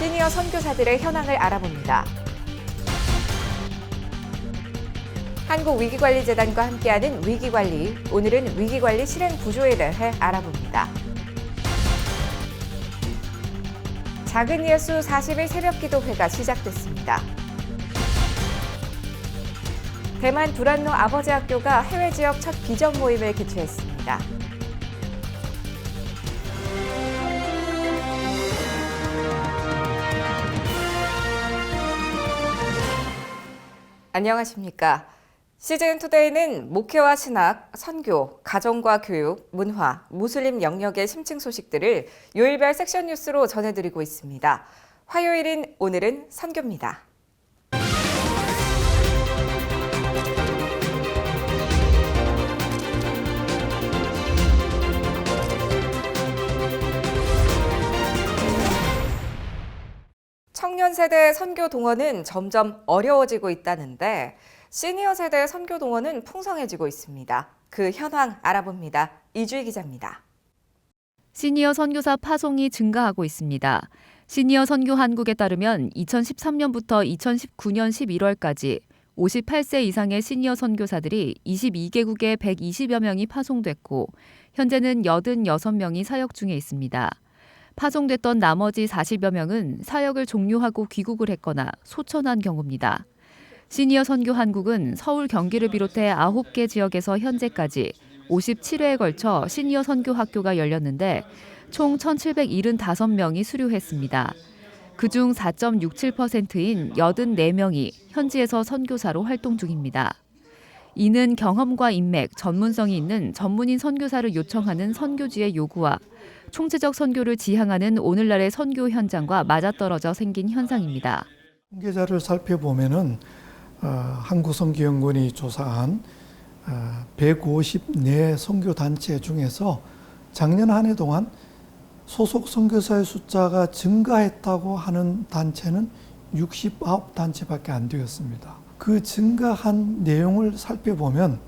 시니어 선교사들의 현황을 알아봅니다. 한국위기관리재단과 함께하는 위기관리, 오늘은 위기관리 실행 구조에 대해 알아봅니다. 작은 예수 40일 새벽기도회가 시작됐습니다. 대만 두란노 아버지 학교가 해외 지역 첫 비전 모임을 개최했습니다. 안녕하십니까. CGN투데이는 목회와 신학, 선교, 가정과 교육, 문화, 무슬림 영역의 심층 소식들을 요일별 섹션 뉴스로 전해드리고 있습니다. 화요일인 오늘은 선교입니다. 청년 세대 선교 동원은 점점 어려워지고 있다는데 시니어 세대 선교 동원은 풍성해지고 있습니다. 그 현황 알아봅니다. 이주희 기자입니다. 시니어 선교사 파송이 증가하고 있습니다. 시니어 선교 한국에 따르면 2013년부터 2019년 11월까지 58세 이상의 시니어 선교사들이 22개국에 120여 명이 파송됐고 현재는 86명이 사역 중에 있습니다. 파송됐던 나머지 40여 명은 사역을 종료하고 귀국을 했거나 소천한 경우입니다. 시니어 선교 한국은 서울 경기를 비롯해 9개 지역에서 현재까지 57회에 걸쳐 시니어 선교 학교가 열렸는데 총 1,775명이 수료했습니다. 그중 4.67%인 84명이 현지에서 선교사로 활동 중입니다. 이는 경험과 인맥, 전문성이 있는 전문인 선교사를 요청하는 선교지의 요구와 총체적 선교를 지향하는 오늘날의 선교 현장과 맞아떨어져 생긴 현상입니다. 통계자를 살펴보면은 한국선교연구원이 조사한 154 선교단체 중에서 작년 한 해 동안 소속 선교사의 숫자가 증가했다고 하는 단체는 69단체밖에 안 되었습니다. 그 증가한 내용을 살펴보면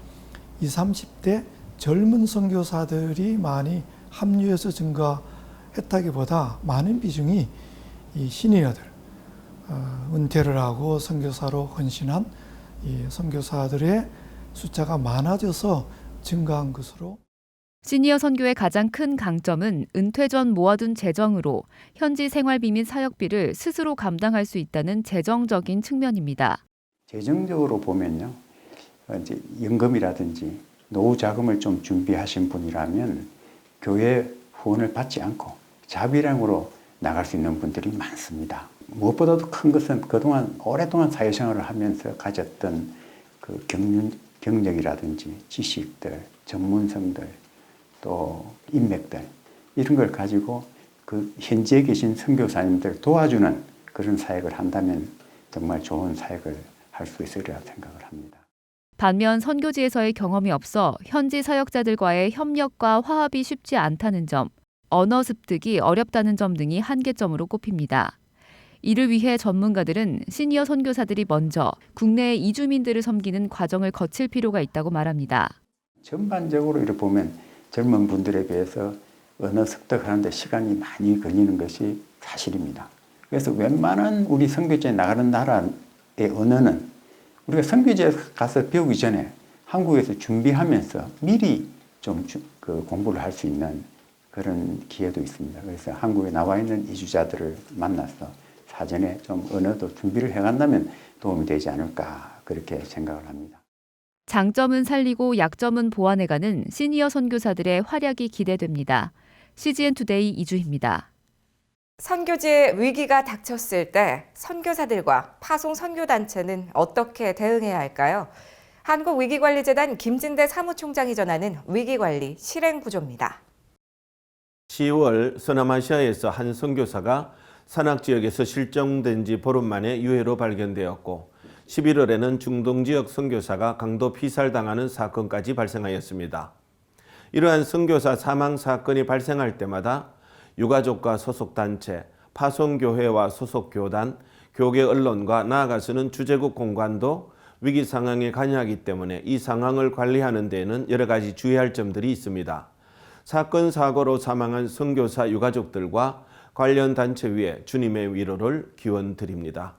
20, 30대 젊은 선교사들이 많이 합류해서 증가했다기보다 많은 비중이 이 시니어들, 은퇴를 하고 선교사로 헌신한 이 선교사들의 숫자가 많아져서 증가한 것으로. 시니어 선교의 가장 큰 강점은 은퇴 전 모아둔 재정으로 현지 생활비 및 사역비를 스스로 감당할 수 있다는 재정적인 측면입니다. 재정적으로 보면요, 이제 연금이라든지 노후 자금을 좀 준비하신 분이라면 교회 후원을 받지 않고 자비량으로 나갈 수 있는 분들이 많습니다. 무엇보다도 큰 것은 그동안 오랫동안 사회생활을 하면서 가졌던 그 경력이라든지 지식들, 전문성들, 또 인맥들 이런 걸 가지고 그 현지에 계신 선교사님들 도와주는 그런 사역을 한다면 정말 좋은 사역을 할 수 있으리라 생각을 합니다. 반면 선교지에서의 경험이 없어 현지 사역자들과의 협력과 화합이 쉽지 않다는 점, 언어 습득이 어렵다는 점 등이 한계점으로 꼽힙니다. 이를 위해 전문가들은 시니어 선교사들이 먼저 국내의 이주민들을 섬기는 과정을 거칠 필요가 있다고 말합니다. 전반적으로 이렇게 보면 젊은 분들에 비해서 언어 습득하는 데 시간이 많이 걸리는 것이 사실입니다. 그래서 웬만한 우리 선교지에 나가는 나라의 언어는 우리가 선교지에 가서 배우기 전에 한국에서 준비하면서 미리 좀 공부를 할 수 있는 그런 기회도 있습니다. 그래서 한국에 나와 있는 이주자들을 만나서 사전에 좀 언어도 준비를 해간다면 도움이 되지 않을까 그렇게 생각을 합니다. 장점은 살리고 약점은 보완해가는 시니어 선교사들의 활약이 기대됩니다. CGN투데이 이주희입니다. 선교지에 위기가 닥쳤을 때 선교사들과 파송 선교단체는 어떻게 대응해야 할까요? 한국위기관리재단 김진대 사무총장이 전하는 위기관리 실행구조입니다. 10월 서남아시아에서 한 선교사가 산악지역에서 실종된 지 보름 만에 유해로 발견되었고 11월에는 중동지역 선교사가 강도 피살당하는 사건까지 발생하였습니다. 이러한 선교사 사망 사건이 발생할 때마다 유가족과 소속단체, 파송교회와 소속교단, 교계 언론과 나아가서는 주재국 공관도 위기 상황에 관여하기 때문에 이 상황을 관리하는 데에는 여러 가지 주의할 점들이 있습니다. 사건 사고로 사망한 선교사 유가족들과 관련 단체 위에 주님의 위로를 기원드립니다.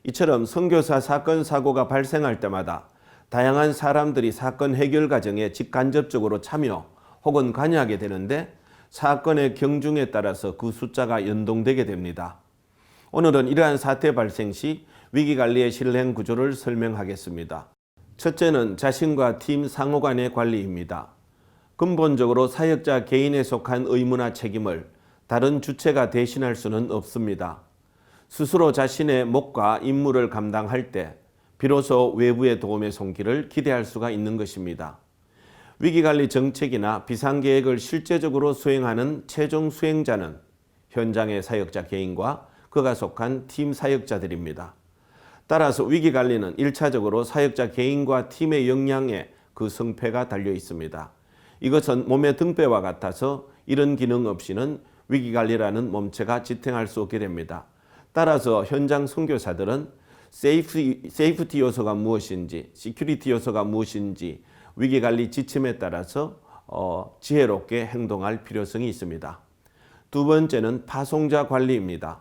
이처럼 선교사 사건 사고가 발생할 때마다 다양한 사람들이 사건 해결 과정에 직간접적으로 참여 혹은 관여하게 되는데 사건의 경중에 따라서 그 숫자가 연동되게 됩니다. 오늘은 이러한 사태 발생 시 위기관리의 실행 구조를 설명하겠습니다. 첫째는 자신과 팀 상호 간의 관리입니다. 근본적으로 사역자 개인에 속한 의무나 책임을 다른 주체가 대신할 수는 없습니다. 스스로 자신의 몫과 임무를 감당할 때 비로소 외부의 도움의 손길을 기대할 수가 있는 것입니다. 위기관리 정책이나 비상계획을 실제적으로 수행하는 최종 수행자는 현장의 사역자 개인과 그가 속한 팀 사역자들입니다. 따라서 위기관리는 1차적으로 사역자 개인과 팀의 역량에 그 성패가 달려 있습니다. 이것은 몸의 등뼈와 같아서 이런 기능 없이는 위기관리라는 몸체가 지탱할 수 없게 됩니다. 따라서 현장 선교사들은 세이프티 요소가 무엇인지, 시큐리티 요소가 무엇인지 위기관리 지침에 따라서 지혜롭게 행동할 필요성이 있습니다. 두 번째는 파송자 관리입니다.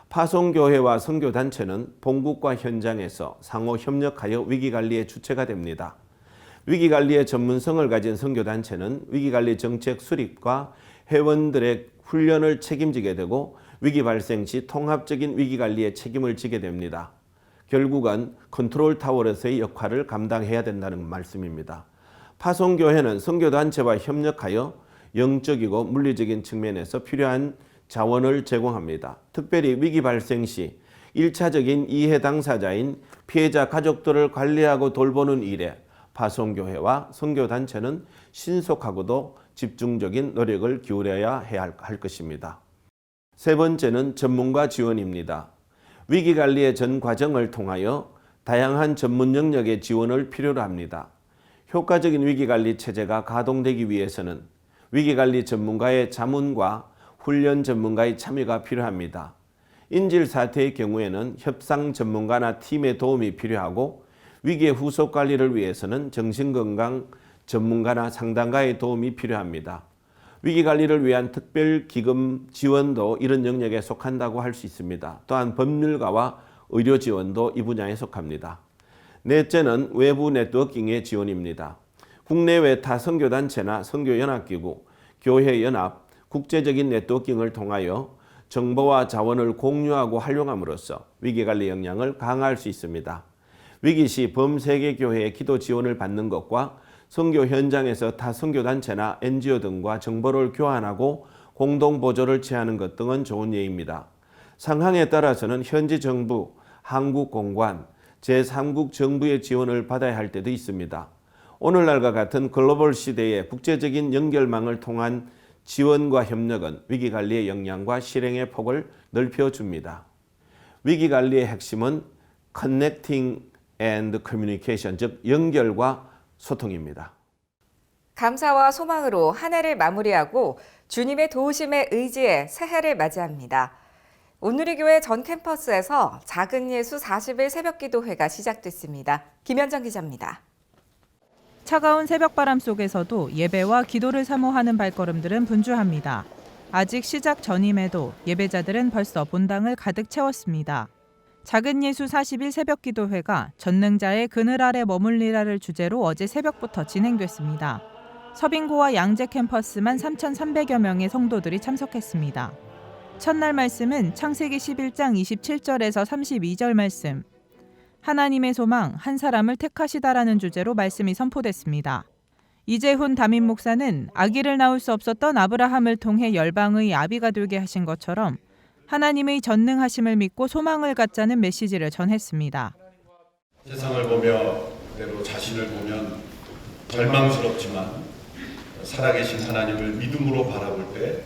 파송교회와 선교단체는 본국과 현장에서 상호 협력하여 위기관리의 주체가 됩니다. 위기관리의 전문성을 가진 선교단체는 위기관리 정책 수립과 회원들의 훈련을 책임지게 되고 위기 발생 시 통합적인 위기관리에 책임을 지게 됩니다. 결국은 컨트롤 타워로서의 역할을 감당해야 된다는 말씀입니다. 파송교회는 선교단체와 협력하여 영적이고 물리적인 측면에서 필요한 자원을 제공합니다. 특별히 위기 발생 시 1차적인 이해 당사자인 피해자 가족들을 관리하고 돌보는 일에 파송교회와 선교단체는 신속하고도 집중적인 노력을 기울여야 할 것입니다. 세 번째는 전문가 지원입니다. 위기관리의 전 과정을 통하여 다양한 전문 영역의 지원을 필요로 합니다. 효과적인 위기관리 체제가 가동되기 위해서는 위기관리 전문가의 자문과 훈련 전문가의 참여가 필요합니다. 인질 사태의 경우에는 협상 전문가나 팀의 도움이 필요하고 위기의 후속 관리를 위해서는 정신건강 전문가나 상담가의 도움이 필요합니다. 위기관리를 위한 특별기금 지원도 이런 영역에 속한다고 할 수 있습니다. 또한 법률가와 의료 지원도 이 분야에 속합니다. 넷째는 외부 네트워킹의 지원입니다. 국내외 타 선교단체나 선교연합기구, 교회연합, 국제적인 네트워킹을 통하여 정보와 자원을 공유하고 활용함으로써 위기관리 역량을 강화할 수 있습니다. 위기 시 범세계교회의 기도 지원을 받는 것과 선교 현장에서 타 선교단체나 NGO 등과 정보를 교환하고 공동보조를 취하는 것 등은 좋은 예입니다. 상황에 따라서는 현지 정부, 한국 공관, 제3국 정부의 지원을 받아야 할 때도 있습니다. 오늘날과 같은 글로벌 시대에 국제적인 연결망을 통한 지원과 협력은 위기관리의 역량과 실행의 폭을 넓혀줍니다. 위기관리의 핵심은 Connecting and Communication, 즉 연결과 소통입니다. 감사와 소망으로 한 해를 마무리하고 주님의 도우심에 의지해 새해를 맞이합니다. 온누리교회 전 캠퍼스에서 작은 예수 40일 새벽기도회가 시작됐습니다. 김현정 기자입니다. 차가운 새벽바람 속에서도 예배와 기도를 사모하는 발걸음들은 분주합니다. 아직 시작 전임에도 예배자들은 벌써 본당을 가득 채웠습니다. 작은 예수 40일 새벽기도회가 전능자의 그늘 아래 머물리라를 주제로 어제 새벽부터 진행됐습니다. 서빙고와 양재 캠퍼스만 3,300여 명의 성도들이 참석했습니다. 첫날 말씀은 창세기 11장 27절에서 32절 말씀, 하나님의 소망, 한 사람을 택하시다라는 주제로 말씀이 선포됐습니다. 이재훈 담임 목사는 아기를 낳을 수 없었던 아브라함을 통해 열방의 아비가 되게 하신 것처럼 하나님의 전능하심을 믿고 소망을 갖자는 메시지를 전했습니다. 세상을 보며 때로 자신을 보면 절망스럽지만 살아계신 하나님을 믿음으로 바라볼 때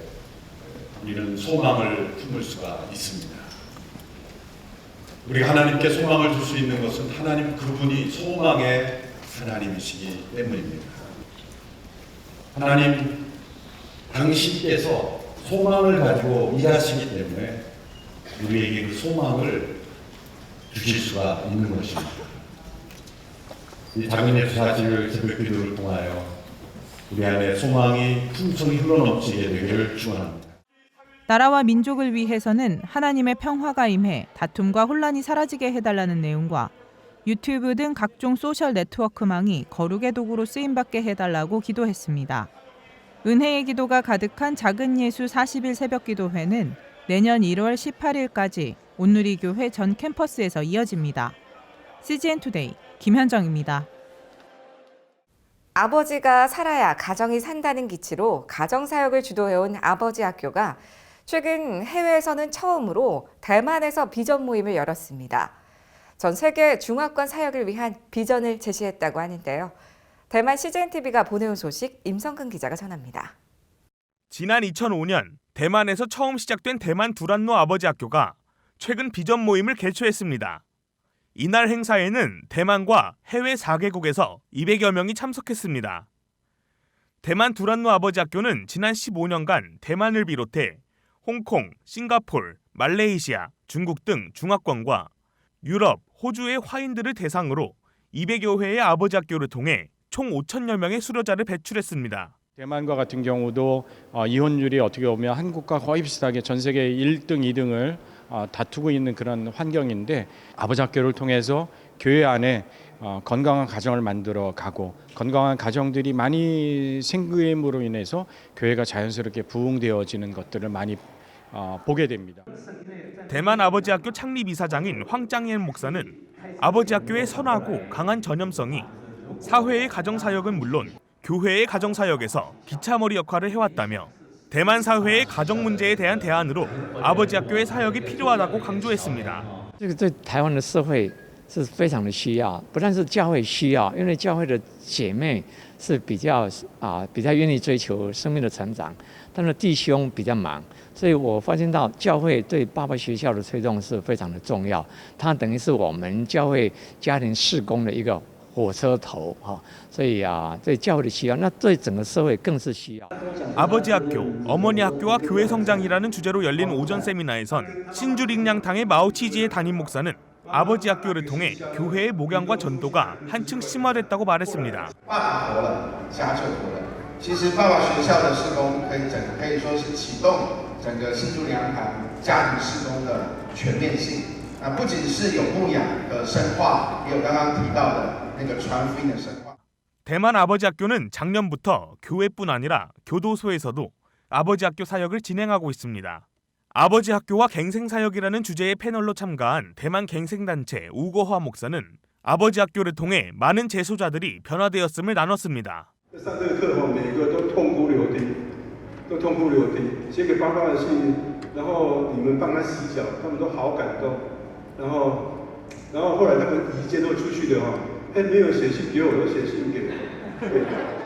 우리는 소망을 품을 수가 있습니다. 우리가 하나님께 소망을 줄 수 있는 것은 하나님 그분이 소망의 하나님이시기 때문입니다. 하나님 당신께서 소망을 가지고 일하시기 때문에 우리에게 그 소망을 주실 수가 있는 것입니다. 이 작은 예수 40일 새벽 기도를 통하여 우리 안에 소망이 풍성히 흘러넘치게 되기를 축원합니다. 나라와 민족을 위해서는 하나님의 평화가 임해 다툼과 혼란이 사라지게 해달라는 내용과 유튜브 등 각종 소셜 네트워크망이 거룩의 도구로 쓰임받게 해달라고 기도했습니다. 은혜의 기도가 가득한 작은 예수 40일 새벽기도회는 내년 1월 18일까지 온누리교회 전 캠퍼스에서 이어집니다. CGN투데이 김현정입니다. 아버지가 살아야 가정이 산다는 기치로 가정사역을 주도해온 아버지 학교가 최근 해외에서는 처음으로 대만에서 비전 모임을 열었습니다. 전 세계 중화권 사역을 위한 비전을 제시했다고 하는데요. 대만 CGNTV가 보내온 소식 임성근 기자가 전합니다. 지난 2005년 대만에서 처음 시작된 대만 두란노 아버지 학교가 최근 비전 모임을 개최했습니다. 이날 행사에는 대만과 해외 4개국에서 200여 명이 참석했습니다. 대만 두란노 아버지 학교는 지난 15년간 대만을 비롯해 홍콩, 싱가폴, 말레이시아, 중국 등 중화권과 유럽, 호주의 화인들을 대상으로 200여 회의 아버지 학교를 통해 총 5천여 명의 수료자를 배출했습니다. 대만과 같은 경우도 이혼율이 어떻게 보면 한국과 거의 비슷하게 전 세계 1등, 2등을 다투고 있는 그런 환경인데 아버지 학교를 통해서 교회 안에 건강한 가정을 만들어 가고 건강한 가정들이 많이 생김으로 인해서 교회가 자연스럽게 부흥되어지는 것들을 많이 보게 됩니다. 대만 아버지 학교 창립 이사장인 황짱옌 목사는 아버지 학교의 선하고 강한 전염성이 사회의 가정사역은 물론 교회의 가정사역에서 기차머리 역할을 해왔다며 대만 사회의 가정 문제에 대한 대안으로 아버지 학교의 사역이 필요하다고 강조했습니다. 这个对台湾的社会是非常的需要，不但是教会需要，因为教会的姐妹是比较愿意追求生命的成长，但是弟兄比较忙，所以我发现到教会对爸爸学校的推动是非常的重要，它等于是我们教会家庭事工的一个火车头哈，所以对教会的需要，那对整个社会更是需要。 아버지 학교, 어머니 학교와 교회 성장이라는 주제로 열린 오전 세미나에선 신주링량탕의 마오치지의 담임 목사는 아버지 학교를 통해 교회의 목양과 전도가 한층 심화됐다고 말했습니다. 其实爸爸学校的事工可以说是启动整个新竹良堂家庭事工的全面性。不仅是有牧养的深化，也有刚刚提到的那个传福音的深化。 대만 아버지 학교는 작년부터 교회뿐 아니라 교도소에서도 아버지 학교 사역을 진행하고 있습니다. 아버지 학교와 갱생사역이라는 주제의 패널로 참가한 대만 갱생단체 우거화 목사는 아버지 학교를 통해 많은 재소자들이 변화되었음을 나눴습니다. 上这个课后，每个都痛哭流涕，写给爸爸的信，然后你们帮他洗脚，他们都好感动。然后后来他们一见都出去的没有写信给我，都写信给我。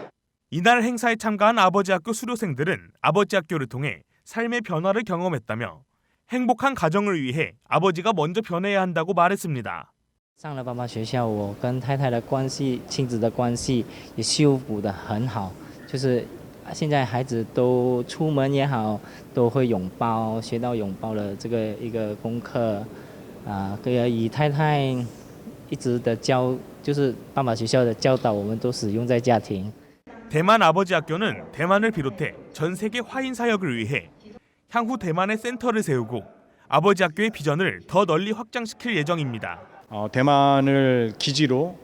이날 행사에 참가한 아버지 학교 수료생들은 아버지 학교를 통해 삶의 변화를 경험했다며 행복한 가정을 위해 아버지가 먼저 변해야 한다고 말했습니다. 上了爸爸学校，我跟太太的关系、亲子的关系也修补得很好。就是现在孩子都出门也好，都会拥抱，学到拥抱的这个一个功课。以太太一直的就是爸爸学校的教导，我们都使用在家庭。 대만 아버지 학교는 대만을 비롯해 전 세계 화인 사역을 위해 향후 대만의 센터를 세우고 아버지 학교의 비전을 더 널리 확장시킬 예정입니다. 대만을 기지로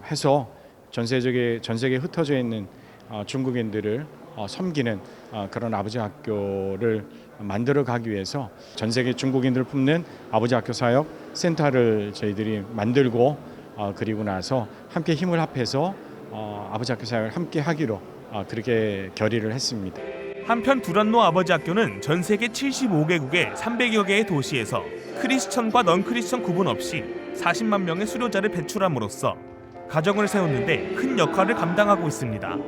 해서 전 세계에 흩어져 있는 중국인들을 섬기는 그런 아버지 학교를 만들어가기 위해서 전 세계 중국인들을 품는 아버지 학교 사역 센터를 저희들이 만들고 그리고 나서 함께 힘을 합해서 아버지 학교 사역을 함께 하기로 그렇게 결의를 했습니다. 한편 두란노 아버지 학교는 전 세계 75개국의 300여 개의 도시에서 크리스천과 넌 크리스천 구분 없이 40만 명의 수료자를 배출함으로써 가정을 세우는데 큰 역할을 감당하고 있습니다.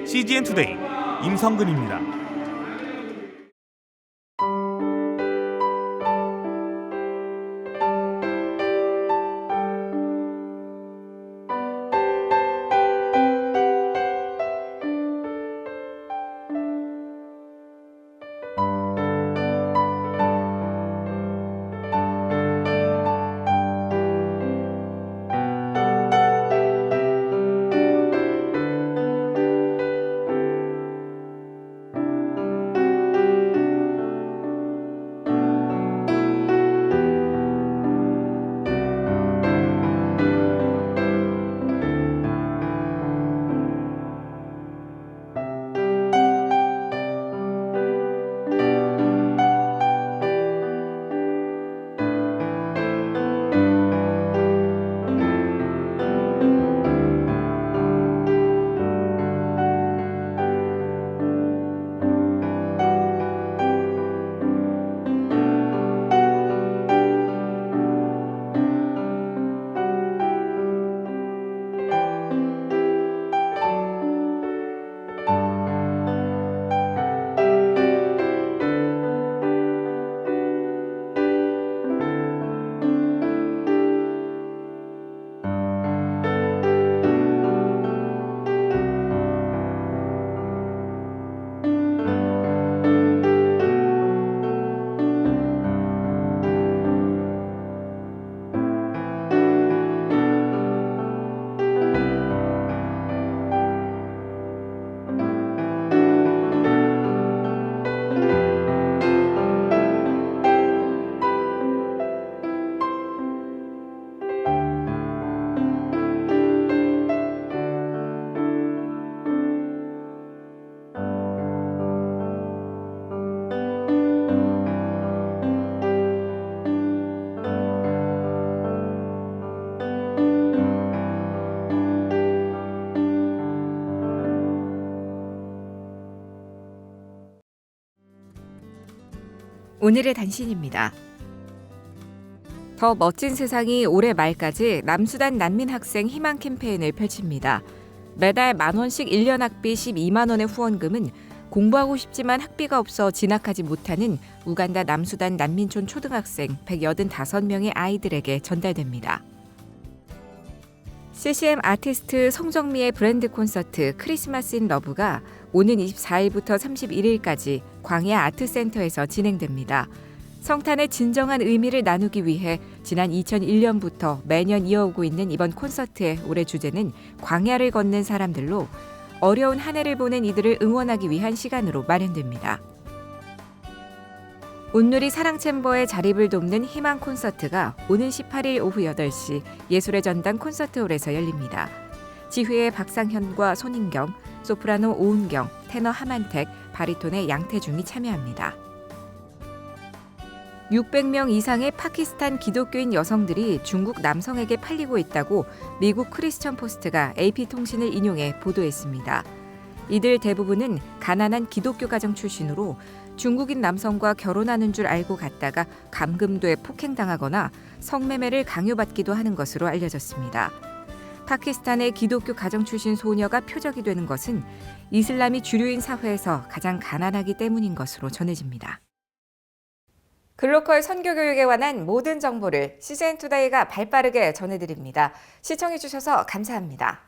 CGN투데이 임성근입니다. 오늘의 단신입니다. 더 멋진 세상이 올해 말까지 남수단 난민 학생 희망 캠페인을 펼칩니다. 매달 10,000원씩 1년 학비 12만 원의 후원금은 공부하고 싶지만 학비가 없어 진학하지 못하는 우간다 남수단 난민촌 초등학생 185명의 아이들에게 전달됩니다. CCM 아티스트 송정미의 브랜드 콘서트 크리스마스 인 러브가 오는 24일부터 31일까지 광야 아트센터에서 진행됩니다. 성탄의 진정한 의미를 나누기 위해 지난 2001년부터 매년 이어오고 있는 이번 콘서트의 올해 주제는 광야를 걷는 사람들로 어려운 한 해를 보낸 이들을 응원하기 위한 시간으로 마련됩니다. 온누리 사랑챔버의 자립을 돕는 희망 콘서트가 오는 18일 오후 8시 예술의 전당 콘서트홀에서 열립니다. 지휘의 박상현과 손인경, 소프라노 오은경, 테너 하만택, 바리톤의 양태중이 참여합니다. 600명 이상의 파키스탄 기독교인 여성들이 중국 남성에게 팔리고 있다고 미국 크리스천 포스트가 AP통신을 인용해 보도했습니다. 이들 대부분은 가난한 기독교 가정 출신으로 중국인 남성과 결혼하는 줄 알고 갔다가 감금돼 폭행당하거나 성매매를 강요받기도 하는 것으로 알려졌습니다. 파키스탄의 기독교 가정 출신 소녀가 표적이 되는 것은 이슬람이 주류인 사회에서 가장 가난하기 때문인 것으로 전해집니다. 글로컬 선교 교육에 관한 모든 정보를 CJN투데이가 발빠르게 전해드립니다. 시청해주셔서 감사합니다.